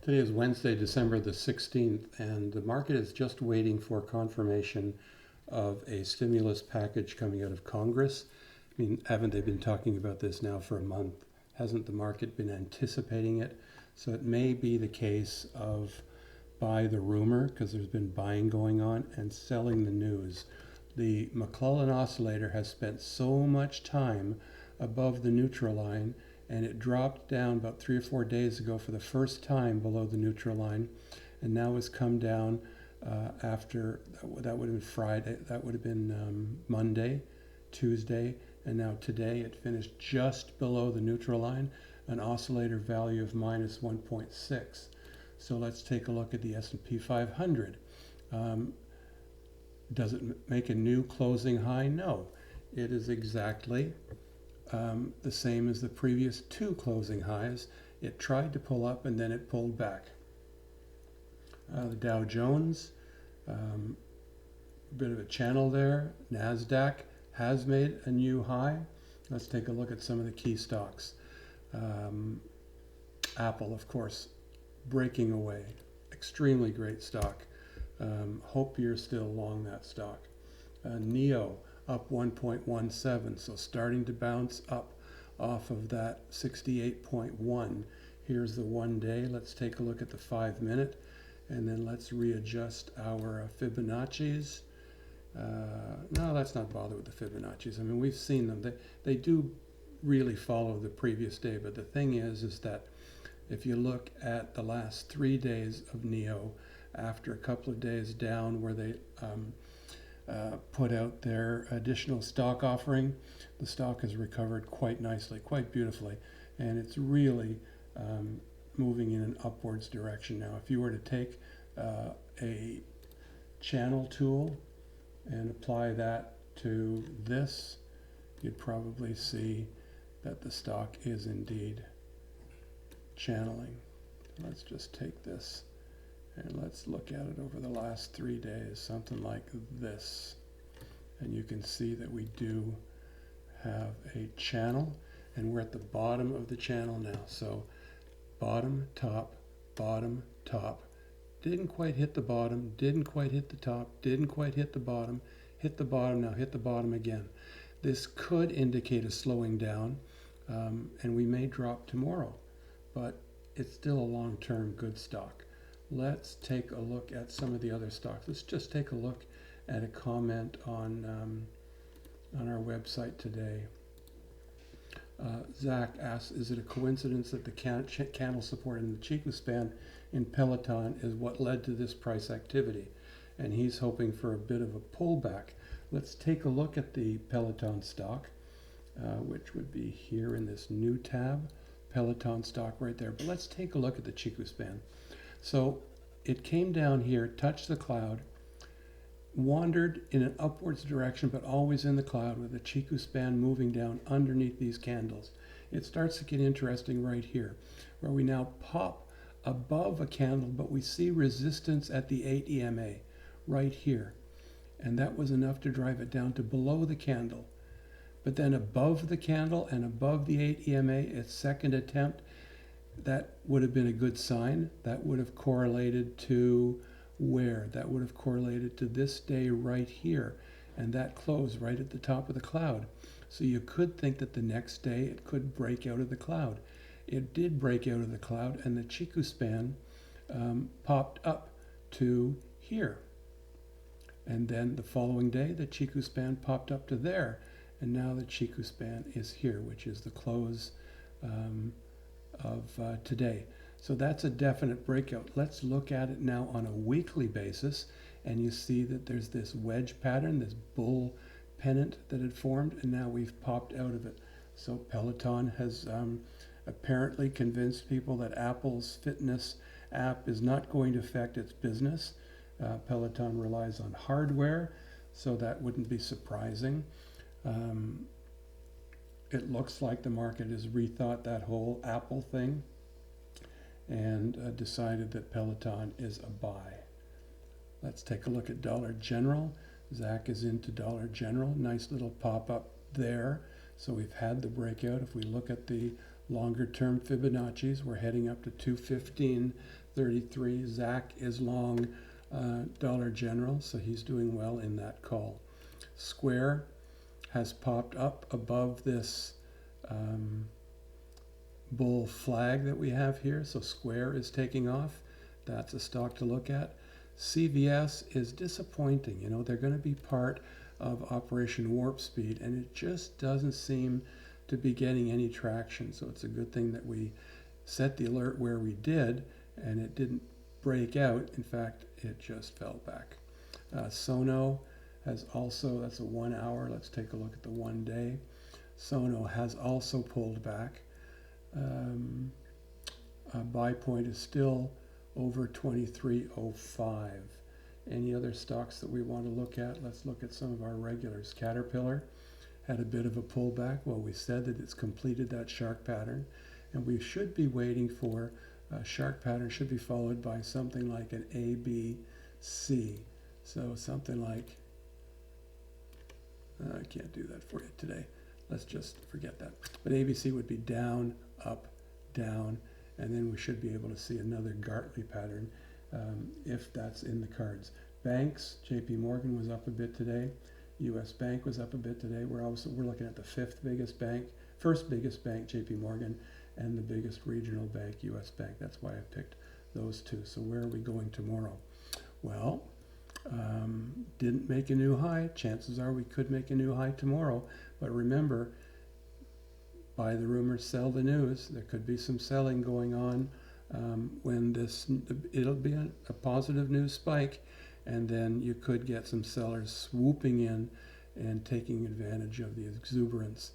Today is Wednesday, December the 16th, and the market is just waiting for confirmation of a stimulus package coming out of Congress. I mean, haven't they been talking about this now for a month? Hasn't the market been anticipating it? So it may be the case of buy the rumor, because there's been buying going on, and selling the news. The McClellan oscillator has spent so much time above the neutral line, and it dropped down about 3 or 4 days ago for the first time below the neutral line, and now has come down after, that would have been Friday, that would have been Monday, Tuesday, and now today it finished just below the neutral line, an oscillator value of minus 1.6. So let's take a look at the S&P 500. Does it make a new closing high? No. It is exactly the same as the previous two closing highs. It tried to pull up and then it pulled back. The Dow Jones, a bit of a channel there. NASDAQ has made a new high. Let's take a look at some of the key stocks. Apple, of course, breaking away. Extremely great stock. Hope you're still long that stock. NIO up 1.17, so starting to bounce up off of that 68.1. Here's the 1 day. Let's take a look at the 5 minute, and then let's readjust our Fibonacci's. No, let's not bother with the Fibonacci's. I mean, we've seen them. They do really follow the previous day, but the thing is that if you look at the last 3 days of NIO, after a couple of days down where they put out their additional stock offering, the stock has recovered quite nicely, quite beautifully, and it's really moving in an upwards direction now. If you were to take a channel tool and apply that to this, you'd probably see that the stock is indeed channeling. Let's just take this and let's look at it over the last 3 days, something like this. And you can see that we do have a channel, and we're at the bottom of the channel now. So bottom, top, didn't quite hit the bottom, didn't quite hit the top, didn't quite hit the bottom, now hit the bottom again. This could indicate a slowing down, and we may drop tomorrow, but it's still a long-term good stock. Let's take a look at some of the other stocks. Let's just take a look at a comment on our website today. Zach asks, is it a coincidence that the candle support in the Chiku span in Peloton is what led to this price activity? And he's hoping for a bit of a pullback. Let's take a look at the Peloton stock, which would be here in this new tab. Peloton stock right there. But let's take a look at the Chiku span. So it came down here, touched the cloud, wandered in an upwards direction, but always in the cloud with the Chiku span moving down underneath these candles. It starts to get interesting right here, where we now pop above a candle, but we see resistance at the 8 EMA right here. And that was enough to drive it down to below the candle. But then above the candle and above the 8 EMA, its second attempt, that would have been a good sign. That would have correlated to where? That would have correlated to this day right here. And that closed right at the top of the cloud. So you could think that the next day it could break out of the cloud. It did break out of the cloud, and the Chiku span popped up to here. And then the following day, the Chiku span popped up to there. And now the Chiku span is here, which is the close of today. So that's a definite breakout. Let's look at it now on a weekly basis, and you see that there's this wedge pattern, this bull pennant that had formed, and now we've popped out of it. So Peloton has apparently convinced people that Apple's fitness app is not going to affect its business. Peloton relies on hardware, so that wouldn't be surprising. It looks like the market has rethought that whole Apple thing and decided that Peloton is a buy. Let's take a look at Dollar General. Zach is into Dollar General. Nice little pop up there. So we've had the breakout. If we look at the Longer term Fibonacci's, we're heading up to 215.33. Zach is long Dollar General, so he's doing well in that call. Square has popped up above this bull flag that we have here, so Square is taking off. That's a stock to look at. CVS is disappointing. You know, they're going to be part of Operation Warp Speed, and it just doesn't seem to be getting any traction. So it's a good thing that we set the alert where we did, and it didn't break out. In fact, it just fell back. Sono has also, that's a 1 hour. Let's take a look at the 1 day. Sono has also pulled back. Buy point is still over 23.05. Any other stocks that we want to look at? Let's look at some of our regulars. Caterpillar had a bit of a pullback. Well, we said that it's completed that shark pattern, and we should be waiting for a shark pattern should be followed by something like an ABC. So something like, I can't do that for you today. Let's just forget that. But ABC would be down, up, down, and then we should be able to see another Gartley pattern if that's in the cards. Banks, JP Morgan was up a bit today. US Bank was up a bit today. We're looking at the first biggest bank, JP Morgan, and the biggest regional bank, US Bank. That's why I picked those two. So where are we going tomorrow? Well, didn't make a new high. Chances are we could make a new high tomorrow. But remember, buy the rumors, sell the news. There could be some selling going on when it'll be a positive news spike, and then you could get some sellers swooping in and taking advantage of the exuberance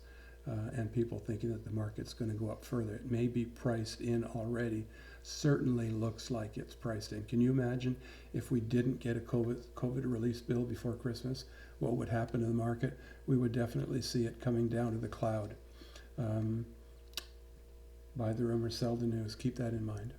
and people thinking that the market's going to go up further. It may be priced in already. Certainly looks like it's priced in. Can you imagine if we didn't get a COVID release bill before Christmas? What would happen to the market? We would definitely see it coming down to the cloud. Buy the rumor, sell the news. Keep that in mind.